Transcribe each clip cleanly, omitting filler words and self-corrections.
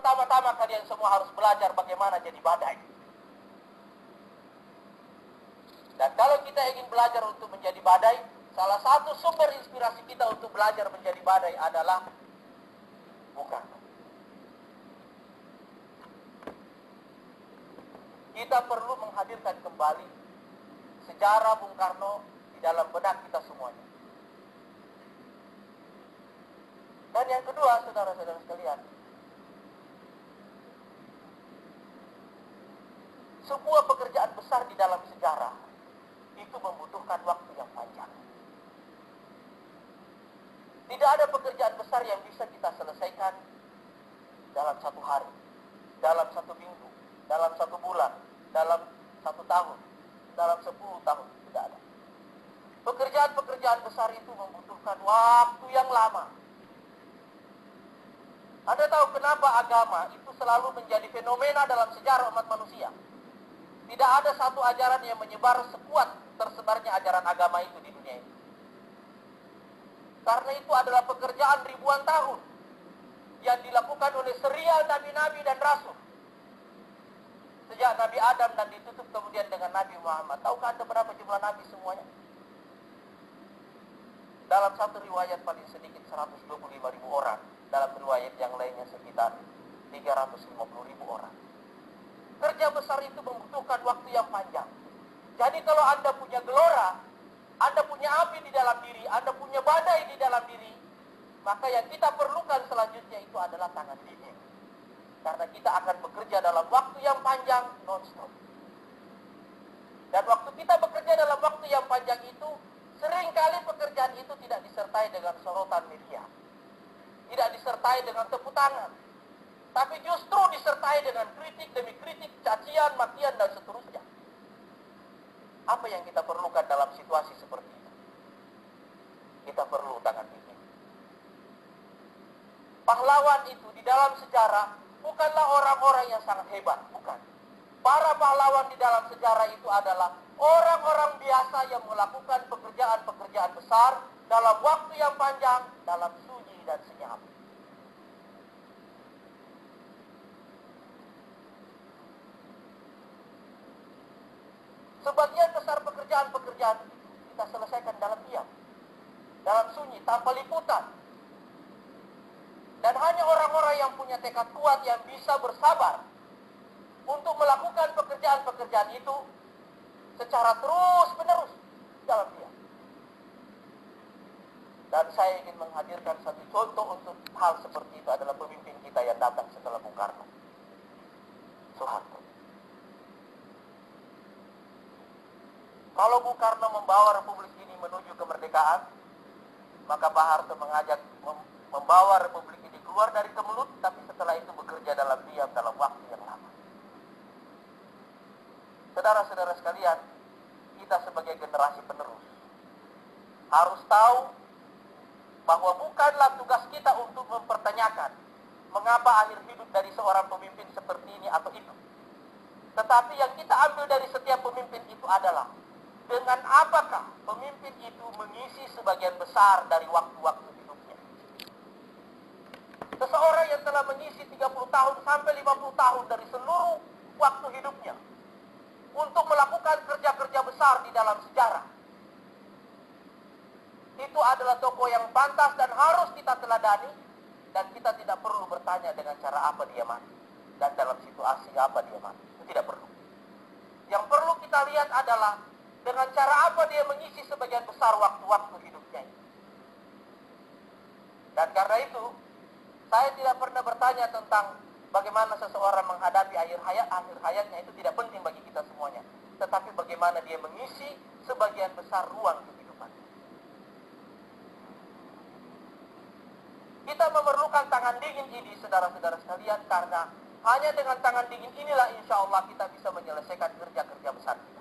pertama-tama kalian semua harus belajar bagaimana jadi badai. Dan kalau kita ingin belajar untuk menjadi badai, salah satu sumber inspirasi kita untuk belajar menjadi badai adalah Bung Karno. Kita perlu menghadirkan kembali sejarah Bung Karno di dalam benak kita semuanya. Dan yang kedua, saudara-saudara sekalian, sebuah pekerjaan besar di dalam sejarah itu membutuhkan waktu yang panjang. Tidak ada pekerjaan besar yang bisa kita selesaikan dalam satu hari, dalam satu minggu, dalam satu bulan, dalam satu tahun, dalam 10 tahun. Tidak ada. Pekerjaan-pekerjaan besar itu membutuhkan waktu yang lama. Anda tahu kenapa agama itu selalu menjadi fenomena dalam sejarah umat manusia? Tidak ada satu ajaran yang menyebar sekuat tersebarnya ajaran agama itu di dunia ini. Karena itu adalah pekerjaan ribuan tahun yang dilakukan oleh serial nabi-nabi dan rasul. Sejak Nabi Adam dan ditutup kemudian dengan Nabi Muhammad. Tahukah Anda berapa jumlah nabi semuanya? Dalam satu riwayat paling sedikit 125.000 orang. Dalam riwayat yang lainnya sekitar 350.000 orang. Kerja besar itu membutuhkan waktu yang panjang. Jadi kalau Anda punya gelora, Anda punya api di dalam diri, Anda punya badai di dalam diri, maka yang kita perlukan selanjutnya itu adalah tangan dingin. Karena kita akan bekerja dalam waktu yang panjang, non-stop. Dan waktu kita bekerja dalam waktu yang panjang itu, seringkali pekerjaan itu tidak disertai dengan sorotan media. Tidak disertai dengan tepuk tangan. Tapi justru disertai dengan kritik demi kritik, cacian, makian, dan seterusnya. Apa yang kita perlukan dalam situasi seperti itu? Kita perlu tangan dingin. Pahlawan itu di dalam sejarah bukanlah orang-orang yang sangat hebat, bukan. Para pahlawan di dalam sejarah itu adalah orang-orang biasa yang melakukan pekerjaan-pekerjaan besar dalam waktu yang panjang, dalam sunyi dan senyap. Sebagian besar pekerjaan-pekerjaan itu kita selesaikan dalam diam, dalam sunyi, tanpa liputan. Dan hanya orang-orang yang punya tekad kuat yang bisa bersabar untuk melakukan pekerjaan-pekerjaan itu secara terus-menerus dalam diam. Dan saya ingin menghadirkan satu contoh untuk hal seperti itu adalah pemimpin kita yang datang setelah Bung Karno, Soeharto. Kalau Bung Karno membawa Republik ini menuju kemerdekaan, maka Pak Harto mengajak membawa Republik ini keluar dari kemelut, tapi setelah itu bekerja dalam diam dalam waktu yang lama. Saudara-saudara sekalian, kita sebagai generasi penerus harus tahu bahwa bukanlah tugas kita untuk mempertanyakan mengapa akhir hidup dari seorang pemimpin seperti ini atau itu. Tetapi yang kita ambil dari setiap pemimpin itu adalah dengan apakah pemimpin itu mengisi sebagian besar dari waktu-waktu hidupnya. Seseorang yang telah mengisi 30 tahun sampai 50 tahun dari seluruh waktu hidupnya untuk melakukan kerja-kerja besar di dalam sejarah, itu adalah tokoh yang pantas dan harus kita teladani, dan kita tidak perlu bertanya dengan cara apa dia mati dan dalam situasi apa dia mati. Itu tidak perlu. Yang perlu kita lihat adalah dengan cara apa dia mengisi sebagian besar waktu-waktu hidupnya. Dan karena itu, saya tidak pernah bertanya tentang bagaimana seseorang menghadapi akhir hayatnya, itu tidak penting bagi kita semuanya. Tetapi bagaimana dia mengisi sebagian besar ruang kehidupan. Kita memerlukan tangan dingin ini, saudara-saudara sekalian, karena hanya dengan tangan dingin inilah insya Allah kita bisa menyelesaikan kerja-kerja besar kita.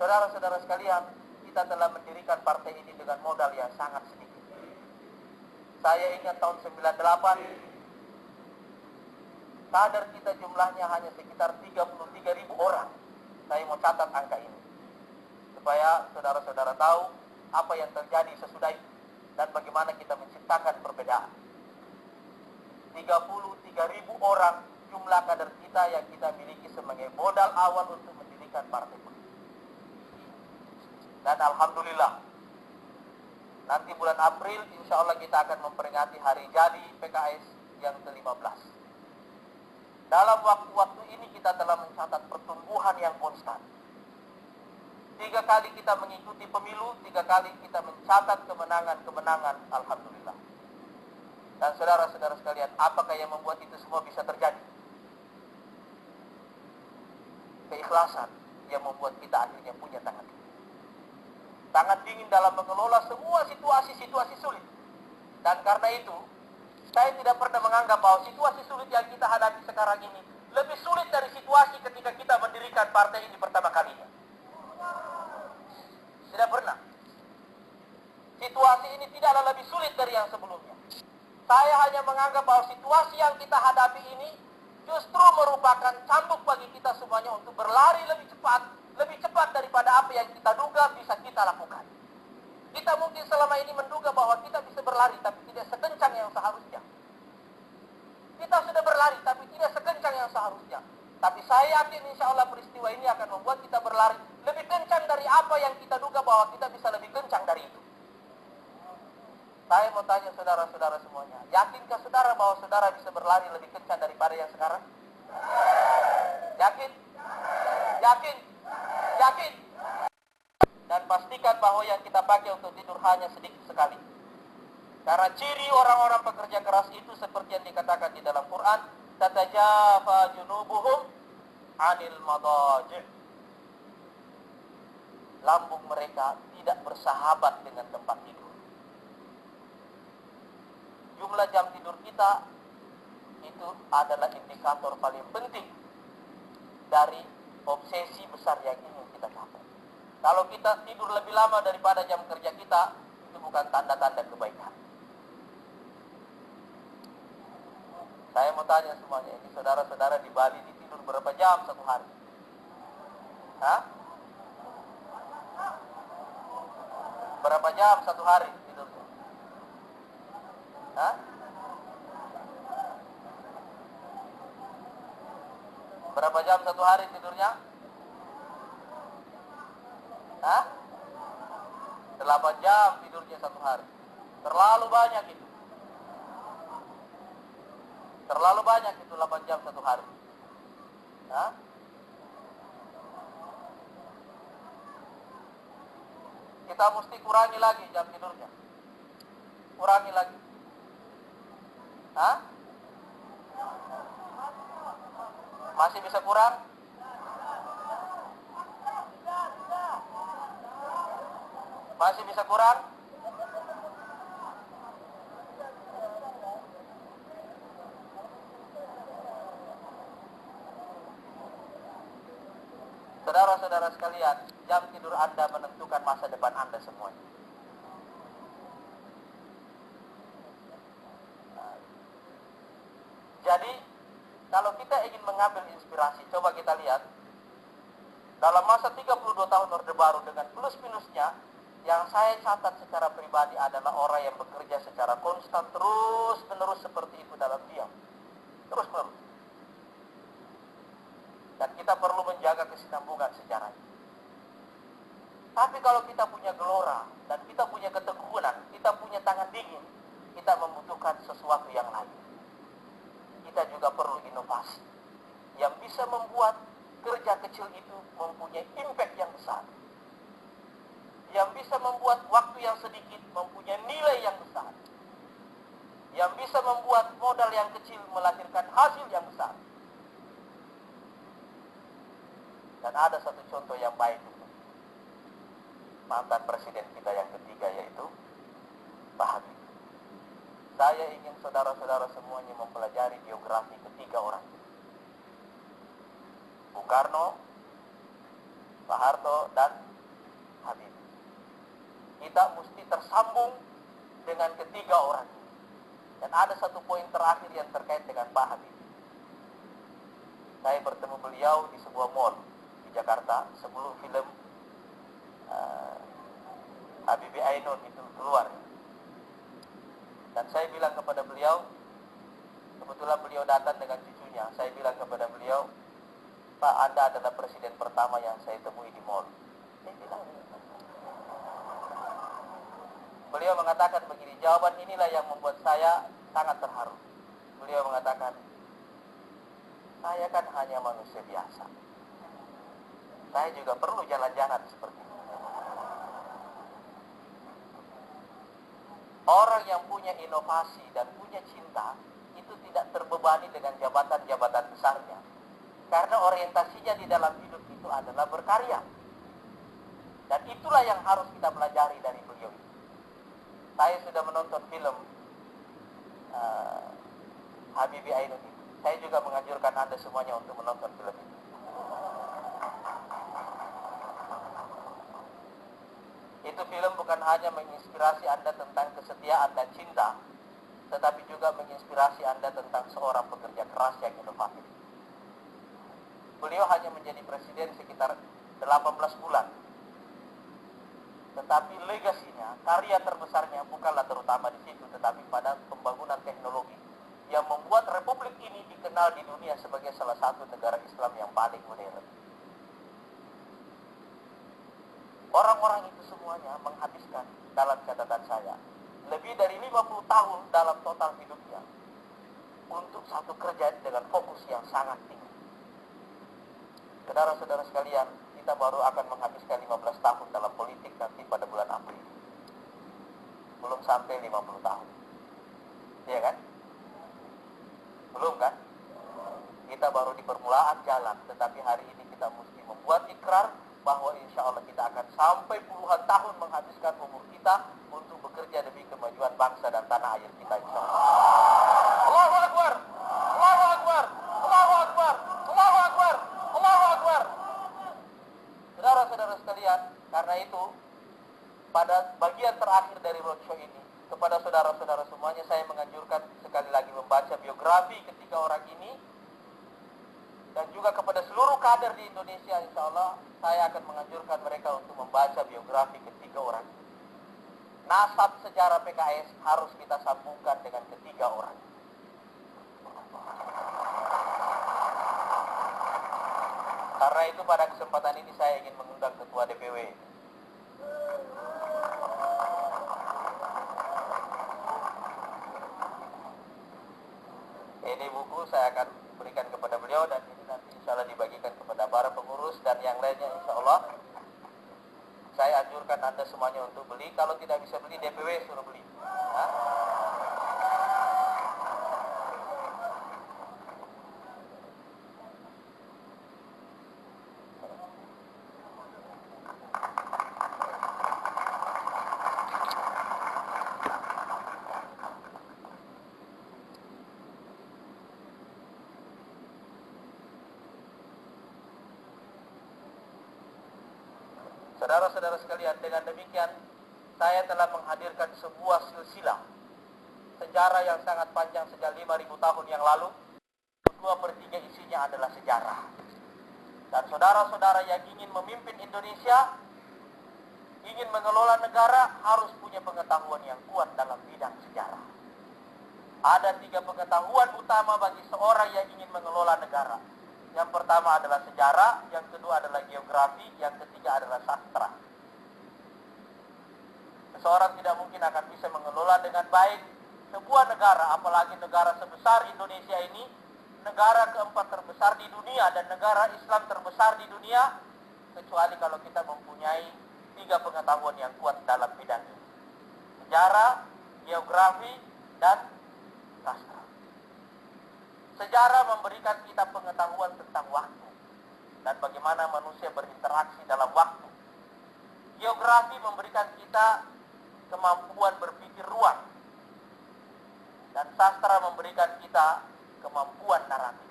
Saudara-saudara sekalian, kita telah mendirikan partai ini dengan modal yang sangat sedikit. Saya ingat tahun 98, kader kita jumlahnya hanya sekitar 33.000 orang. Saya mau catat angka ini, supaya saudara-saudara tahu apa yang terjadi sesudah itu. dan bagaimana kita menciptakan perbedaan. 33.000 orang jumlah kader kita yang kita miliki sebagai modal awal untuk mendirikan partai politik. Dan alhamdulillah, nanti bulan April insya Allah kita akan memperingati hari jadi PKS yang ke-15. Dalam waktu-waktu ini kita telah mencatat pertumbuhan yang konstan. 3 kali kita mengikuti pemilu, 3 kali kita mencatat kemenangan-kemenangan, alhamdulillah. Dan saudara-saudara sekalian, apakah yang membuat itu semua bisa terjadi? Keikhlasan yang membuat kita akhirnya punya tangan dingin. Tangan dingin dalam mengelola semua situasi-situasi sulit. Dan karena itu, saya tidak pernah menganggap bahwa situasi sulit yang kita hadapi sekarang ini lebih sulit dari situasi ketika kita mendirikan partai ini pertama kalinya. Tidak pernah. Situasi ini tidaklah lebih sulit dari yang sebelumnya. Saya hanya menganggap bahwa situasi yang kita hadapi ini justru merupakan cambuk bagi kita semuanya untuk berlari lebih cepat daripada apa yang kita duga bisa kita lakukan. Kita mungkin selama ini menduga bahwa kita bisa berlari, tapi tidak sekencang yang seharusnya. Kita sudah berlari, tapi tidak sekencang yang seharusnya. Tapi saya yakin insya Allah peristiwa ini akan membuat kita berlari lebih kencang dari apa yang kita duga bahwa kita bisa lebih kencang dari itu. Saya mau tanya saudara-saudara semuanya, yakinkah saudara bahwa saudara bisa berlari lebih kencang daripada yang sekarang? Yakin? Yakin? Yakin? Dan pastikan bahwa yang kita pakai untuk tidur hanya sedikit sekali. Karena ciri orang-orang pekerja keras itu seperti yang dikatakan di dalam Quran, tatajafa junubuhum 'anil madaji'. Lambung mereka tidak bersahabat dengan tempat tidur. Jumlah jam tidur kita itu adalah indikator paling penting dari obsesi besar yang ingin kita capai. Kalau kita tidur lebih lama daripada jam kerja kita, itu bukan tanda-tanda kebaikan. Saya mau tanya semuanya, ini saudara-saudara di Bali tidur berapa jam satu hari? Hah? Berapa jam satu hari tidurnya? Hah? Berapa jam satu hari tidurnya? Hah? 8 jam tidurnya satu hari. Terlalu banyak itu. Terlalu banyak itu 8 jam satu hari. Hah? Kita mesti kurangi lagi jam tidurnya. Kurangi lagi. Hah? Masih bisa kurang? Masih bisa kurang? Saudara-saudara sekalian, jam tidur Anda menentukan masa depan Anda semuanya. Jadi, kalau kita ingin mengambil inspirasi, coba kita lihat dalam masa 32 tahun Orde Baru dengan plus-minusnya, yang saya catat secara pribadi adalah orang yang bekerja secara konstan terus-menerus seperti itu dalam diam. Terus-menerus. Dan kita perlu menjaga kesinambungan sejarahnya. Tapi kalau kita punya gelora dan kita punya ketekunan, kita punya tangan dingin, kita membutuhkan sesuatu yang lain. Kita juga perlu inovasi yang bisa membuat kerja kecil itu mempunyai impact yang besar, yang bisa membuat waktu yang sedikit mempunyai nilai yang besar, yang bisa membuat modal yang kecil melahirkan hasil yang besar. Dan ada satu contoh yang baik itu, mantan presiden kita yang ketiga, yaitu Pak Habibie. Saya ingin saudara-saudara semuanya mempelajari biografi ketiga orang, Bung Karno, Pak Harto, dan Habibie. Kita mesti tersambung dengan ketiga orang ini. Dan ada satu poin terakhir yang terkait dengan Pak Habibie. Saya bertemu beliau di sebuah mall di Jakarta sebelum film Habibie Ainun itu keluar. Dan saya bilang kepada beliau, kebetulan beliau datang dengan cucunya, saya bilang kepada beliau, Pak, Anda adalah presiden pertama yang saya temui di mall. Saya bilang, beliau mengatakan begini, jawaban inilah yang membuat saya sangat terharu. Beliau mengatakan, saya kan hanya manusia biasa. Saya juga perlu jalan-jalan seperti itu. Orang yang punya inovasi dan punya cinta, itu tidak terbebani dengan jabatan-jabatan besarnya. Karena orientasinya di dalam hidup itu adalah berkarya. Dan itulah yang harus kita pelajari dari beliau. Saya sudah menonton film Habibie Ainun itu. Saya juga menganjurkan Anda semuanya untuk menonton film itu. Itu film bukan hanya menginspirasi Anda tentang kesetiaan dan cinta, tetapi juga menginspirasi Anda tentang seorang pekerja keras yang inovatif. Beliau hanya menjadi presiden sekitar 18 bulan. Tetapi legasinya, karya terbesarnya bukanlah terutama di situ, tetapi pada pembangunan teknologi yang membuat republik ini dikenal di dunia sebagai salah satu negara Islam yang paling modern. Orang-orang itu semuanya menghabiskan dalam catatan saya lebih dari 50 tahun dalam total hidupnya untuk satu kerjaan dengan fokus yang sangat tinggi. Saudara-saudara sekalian, kita baru akan menghabiskan 15 tahun dalam politik nanti pada bulan April. Belum sampai 50 tahun. Iya kan? Belum kan? Kita baru di permulaan jalan, tetapi hari ini kita mesti membuat ikrar bahwa insya Allah kita akan sampai puluhan tahun menghabiskan umur kita untuk bekerja demi kemajuan bangsa dan tanah air kita, insya Allah. Allahu Akbar! Allahu Akbar! Allahu Akbar! Allahu Akbar! Allahu Akbar! Saudara-saudara sekalian, karena itu pada bagian terakhir dari roadshow ini, kepada saudara-saudara semuanya saya menganjurkan sekali lagi membaca biografi ketiga orang ini. Dan juga kepada seluruh kader di Indonesia, insya Allah saya akan menganjurkan mereka untuk membaca biografi ketiga orang. Nasab sejarah PKS harus kita sambungkan dengan ketiga orang. Karena itu pada kesempatan ini saya ingin mengundang Ketua DPW. Ini buku saya akan berikan kepada beliau dan ini nanti insya Allah dibagikan kepada para pengurus dan yang lainnya insya Allah. Saya anjurkan Anda semuanya untuk beli. Kalau tidak bisa beli, DPW suruh beli. Saudara-saudara sekalian, dengan demikian saya telah menghadirkan sebuah silsilah sejarah yang sangat panjang sejak 5.000 tahun yang lalu. 2/3 isinya adalah sejarah. Dan saudara-saudara yang ingin memimpin Indonesia, ingin mengelola negara, harus punya pengetahuan yang kuat dalam bidang sejarah. Ada 3 pengetahuan utama bagi seorang yang ingin mengelola negara. Yang pertama adalah sejarah, yang kedua adalah geografi, yang ketiga adalah sastra. Seseorang tidak mungkin akan bisa mengelola dengan baik sebuah negara, apalagi negara sebesar Indonesia ini, negara keempat terbesar di dunia dan negara Islam terbesar di dunia, kecuali kalau kita mempunyai 3 pengetahuan yang kuat dalam bidang ini. Sejarah, geografi, dan sastra. Sejarah memberikan kita pengetahuan tentang waktu dan bagaimana manusia berinteraksi dalam waktu. Geografi memberikan kita kemampuan berpikir ruang. Dan sastra memberikan kita kemampuan naratif.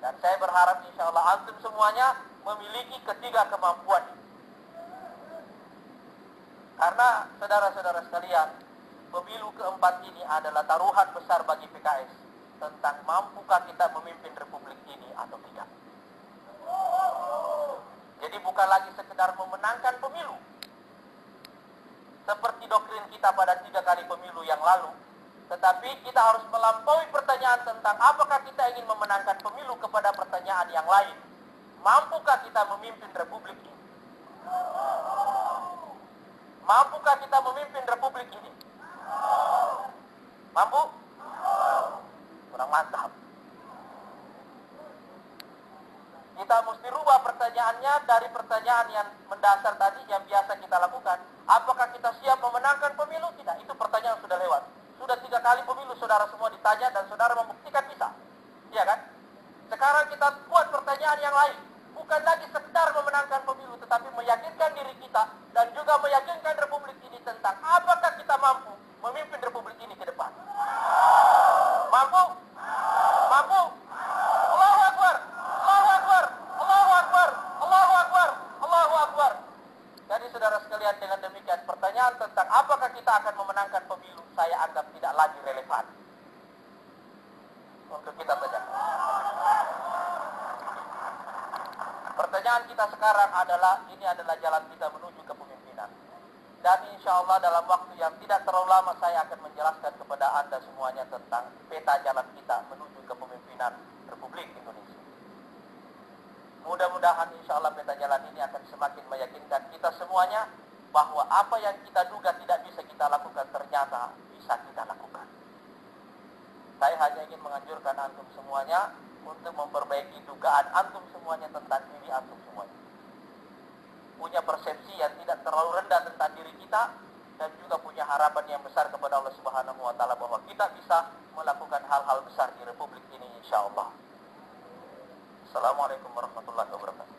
Dan saya berharap insya Allah antum semuanya memiliki ketiga kemampuan ini. Karena saudara-saudara sekalian, pemilu keempat ini adalah taruhan besar bagi PKS tentang mampukah kita memimpin republik ini atau tidak. Jadi bukan lagi sekedar memenangkan pemilu seperti doktrin kita pada 3 kali pemilu yang lalu, Tetapi kita harus melampaui pertanyaan tentang apakah kita ingin memenangkan pemilu kepada pertanyaan yang lain. Mampukah kita memimpin republik ini? Mampukah kita memimpin republik ini? Mampu? Kurang mantap. Kita mesti rubah pertanyaannya dari pertanyaan yang mendasar tadi yang biasa kita lakukan. Apakah kita siap memenangkan pemilu? Tidak, itu pertanyaan sudah lewat. Sudah 3 kali pemilu saudara semua ditanya dan saudara membuktikan bisa. Iya kan? Sekarang kita buat pertanyaan yang lain. Bukan lagi sekedar memenangkan pemilu, tetapi meyakinkan diri kita dan juga meyakinkan republik ini tentang apakah kita mampu memimpin republik ini ke depan. Mampu? Mampu? Allahu Akbar! Allahu Akbar! Allahu Akbar! Allahu Akbar! Allahu Akbar! Jadi saudara sekalian, dengan demikian pertanyaan tentang apakah kita akan memenangkan pemilu saya anggap tidak lagi relevan untuk kita saja. Pertanyaan kita sekarang adalah, ini adalah jalan kita menuju kepemimpinan. Dan insya Allah dalam waktu yang tidak terlalu lama saya akan menjelaskan kepada Anda semuanya tentang peta jalan kita menuju kepemimpinan Republik Indonesia. Mudah-mudahan insya Allah peta jalan ini akan semakin meyakinkan kita semuanya bahwa apa yang kita duga tidak bisa kita lakukan ternyata bisa kita lakukan. Saya hanya ingin menganjurkan antum semuanya untuk memperbaiki dugaan antum semuanya tentang diri antum semuanya. Punya persepsi yang tidak terlalu rendah tentang diri kita dan juga punya harapan yang besar kepada Allah Subhanahu wa taala bahwa kita bisa melakukan hal-hal besar di republik ini insyaallah. Assalamualaikum warahmatullahi wabarakatuh.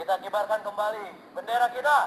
Kita kibarkan kembali bendera kita.